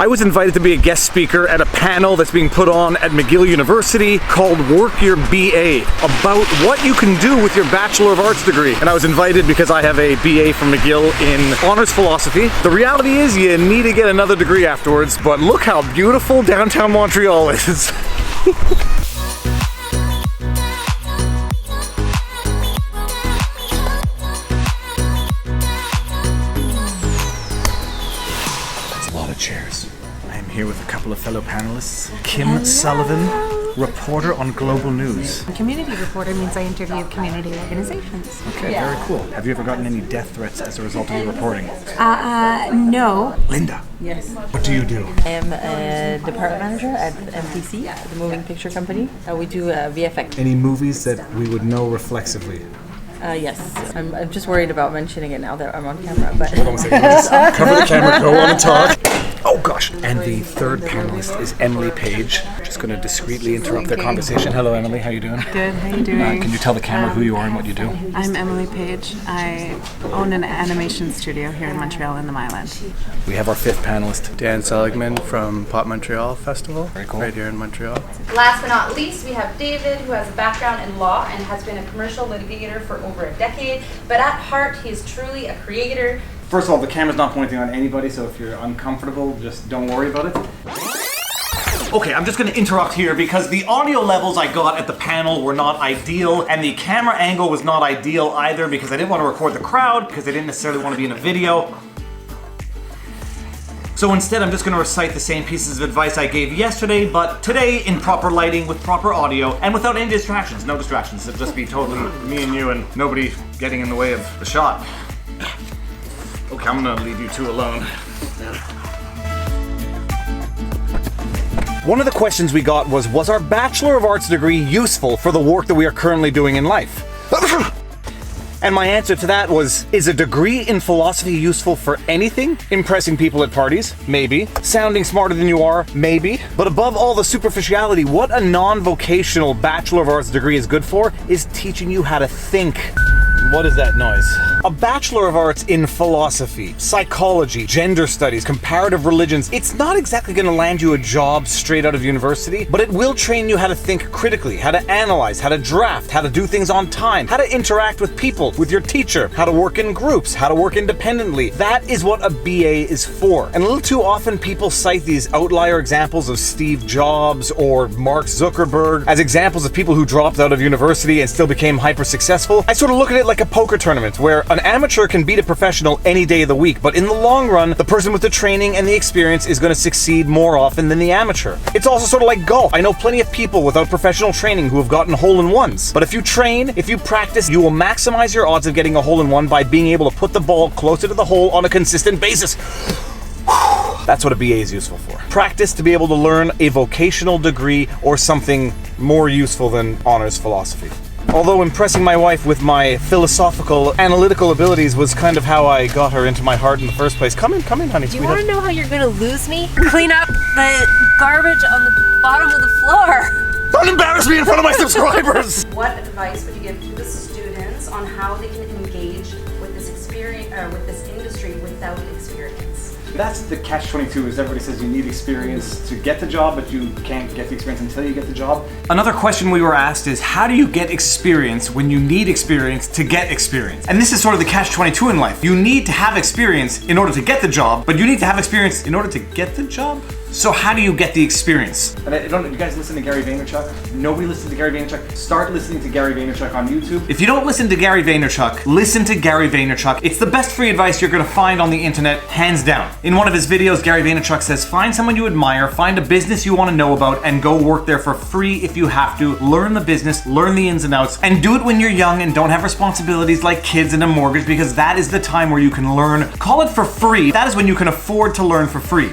I was invited to be a guest speaker at a panel that's being put on at McGill University called Work Your BA, about what you can do with your Bachelor of Arts degree. And I was invited because I have a BA from McGill in honors philosophy. The reality is you need to get another degree afterwards, but look how beautiful downtown Montreal is. Chairs. I am here with a couple of fellow panelists. Kim Sullivan, reporter on Global News. Community reporter means I interview community organizations. Okay, very cool. Have you ever gotten any death threats as a result of your reporting? No. Linda. Yes. What do you do? I am a department manager at MPC, the moving picture company. We do VFX. Any movies that we would know reflexively? Yes. I'm just worried about mentioning it now that I'm on camera. But Hold on a second. Let's cover the camera, go on and talk. Oh gosh. And the third panelist is Emily Page. Just going to discreetly interrupt their conversation. Hello Emily, how you doing? Good, how you doing? Can you tell the camera who you are and what you do? I'm Emily Page. I own an animation studio here in Montreal in the Myland. We have our fifth panelist. Dan Seligman from Pop Montreal Festival, Very cool. right here in Montreal. Last but not least, we have David, who has a background in law and has been a commercial litigator for over a decade, but at heart, he is truly a creator. First of all, the camera's not pointing on anybody, so if you're uncomfortable, just don't worry about it. Okay, I'm just going to interrupt here because the audio levels I got at the panel were not ideal, and the camera angle was not ideal either because I didn't want to record the crowd because I didn't necessarily want to be in a video. So instead, I'm just going to recite the same pieces of advice I gave yesterday, but today in proper lighting with proper audio and without any distractions. No distractions. It'll just be totally me and you and nobody getting in the way of the shot. Okay, I'm going to leave you two alone. One of the questions we got was our Bachelor of Arts degree useful for the work that we are currently doing in life? And my answer to that was, is a degree in philosophy useful for anything? Impressing people at parties? Maybe. Sounding smarter than you are? Maybe. But above all the superficiality, what a non-vocational Bachelor of Arts degree is good for is teaching you how to think. What is that noise? A Bachelor of Arts in philosophy, psychology, gender studies, comparative religions, it's not exactly going to land you a job straight out of university, but it will train you how to think critically, how to analyze, how to draft, how to do things on time, how to interact with people, with your teacher, how to work in groups, how to work independently. That is what a BA is for. And a little too often people cite these outlier examples of Steve Jobs or Mark Zuckerberg as examples of people who dropped out of university and still became hyper successful. I sort of look at it like a poker tournament where an amateur can beat a professional any day of the week, but in the long run, the person with the training and the experience is going to succeed more often than the amateur. It's also sort of like golf. I know plenty of people without professional training who have gotten hole-in-ones, but if you train, if you practice, you will maximize your odds of getting a hole-in-one by being able to put the ball closer to the hole on a consistent basis. That's what a BA is useful for. Practice to be able to learn a vocational degree or something more useful than honors philosophy. Although impressing my wife with my philosophical, analytical abilities was kind of how I got her into my heart in the first place. Come in, honey. Do you want to know how you're going to lose me? Clean up the garbage on the bottom of the floor. Don't embarrass me in front of my subscribers! What advice would you give to the students on how they can engage with this experience, or with this industry without experience? That's the catch-22, is everybody says you need experience to get the job, but you can't get the experience until you get the job. Another question we were asked is, how do you get experience when you need experience to get experience? And this is sort of the catch-22 in life. You need to have experience in order to get the job, but you need to have experience in order to get the job? So how do you get the experience? And I don't know, you guys listen to Gary Vaynerchuk? Nobody listens to Gary Vaynerchuk? Start listening to Gary Vaynerchuk on YouTube. If you don't listen to Gary Vaynerchuk, listen to Gary Vaynerchuk. It's the best free advice you're gonna find on the internet, hands down. In one of his videos, Gary Vaynerchuk says, find someone you admire, find a business you wanna know about, and go work there for free if you have to. Learn the business, learn the ins and outs, and do it when you're young and don't have responsibilities like kids and a mortgage, because that is the time where you can learn. Call it for free. That is when you can afford to learn for free.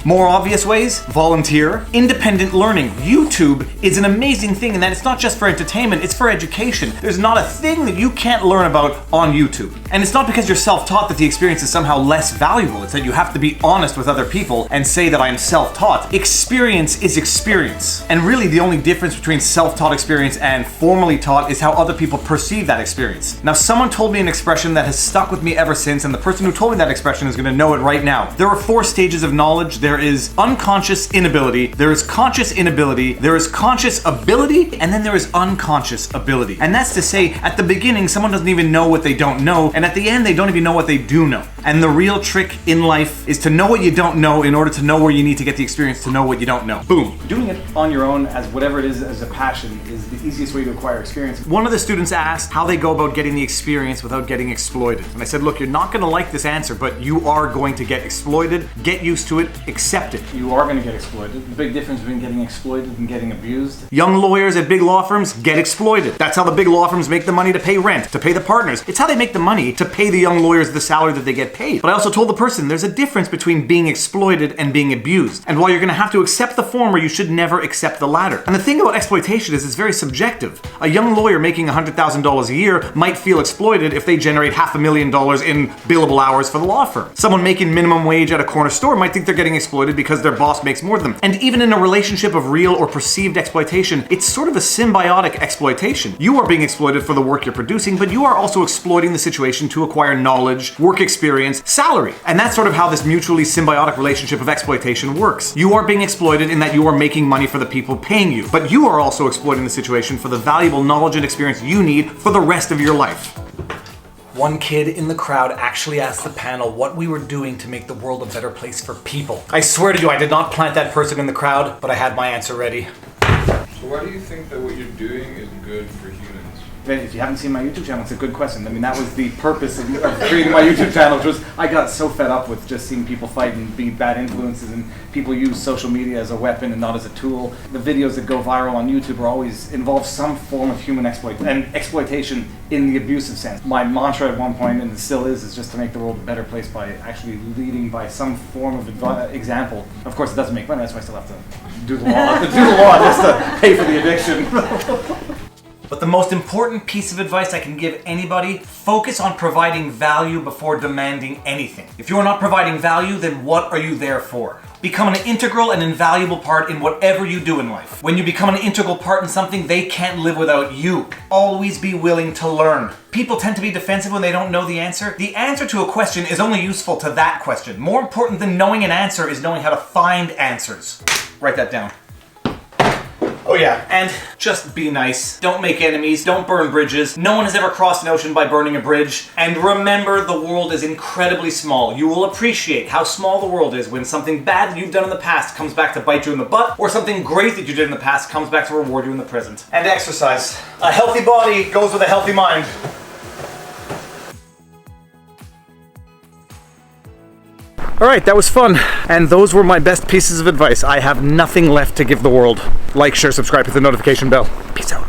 More obvious ways: volunteer, independent learning. YouTube is an amazing thing in that it's not just for entertainment, it's for education. There's not a thing that you can't learn about on YouTube. And it's not because you're self-taught that the experience is somehow less valuable. It's that you have to be honest with other people and say that I'm self-taught. Experience is experience. And really the only difference between self-taught experience and formally taught is how other people perceive that experience. Now, someone told me an expression that has stuck with me ever since, and the person who told me that expression is gonna know it right now. There are 4 stages of knowledge. There is unconscious inability, there is conscious inability, there is conscious ability, and then there is unconscious ability. And that's to say, at the beginning, someone doesn't even know what they don't know, and at the end, they don't even know what they do know. And the real trick in life is to know what you don't know in order to know where you need to get the experience to know what you don't know. Boom. Doing it on your own as whatever it is as a passion is the easiest way to acquire experience. One of the students asked how they go about getting the experience without getting exploited. And I said, look, you're not gonna like this answer, but you are going to get exploited. Get used to it, accept it. You are going to get exploited. The big difference between getting exploited and getting abused. Young lawyers at big law firms get exploited. That's how the big law firms make the money to pay rent, to pay the partners. It's how they make the money to pay the young lawyers the salary that they get paid. But I also told the person there's a difference between being exploited and being abused. And while you're gonna have to accept the former, you should never accept the latter. And the thing about exploitation is it's very subjective. A young lawyer making $100,000 a year might feel exploited if they generate $500,000 in billable hours for the law firm. Someone making minimum wage at a corner store might think they're getting exploited because their boss makes more than them. And even in a relationship of real or perceived exploitation, it's sort of a symbiotic exploitation. You are being exploited for the work you're producing, but you are also exploiting the situation to acquire knowledge, work experience, salary. And that's sort of how this mutually symbiotic relationship of exploitation works. You are being exploited in that you are making money for the people paying you, but you are also exploiting the situation for the valuable knowledge and experience you need for the rest of your life. One kid in the crowd actually asked the panel what we were doing to make the world a better place for people. I swear to you, I did not plant that person in the crowd, but I had my answer ready. So why do you think that what you're doing is good for humans? If you haven't seen my YouTube channel, it's a good question. I mean, that was the purpose of creating my YouTube channel, which was I got so fed up with just seeing people fight and be bad influences and people use social media as a weapon and not as a tool. The videos that go viral on YouTube are always involve some form of human exploitation in the abusive sense. My mantra at one point, and it still is just to make the world a better place by actually leading by some form of example. Of course, it doesn't make money, that's why I still have to do the law. I have to do the law just to pay for the addiction. But the most important piece of advice I can give anybody, focus on providing value before demanding anything. If you are not providing value, then what are you there for? Become an integral and invaluable part in whatever you do in life. When you become an integral part in something, they can't live without you. Always be willing to learn. People tend to be defensive when they don't know the answer. The answer to a question is only useful to that question. More important than knowing an answer is knowing how to find answers. Write that down. Oh yeah, and just be nice. Don't make enemies, don't burn bridges. No one has ever crossed an ocean by burning a bridge. And remember, the world is incredibly small. You will appreciate how small the world is when something bad that you've done in the past comes back to bite you in the butt, or something great that you did in the past comes back to reward you in the present. And exercise. A healthy body goes with a healthy mind. Alright, that was fun. And those were my best pieces of advice. I have nothing left to give the world. Like, share, subscribe, hit the notification bell. Peace out.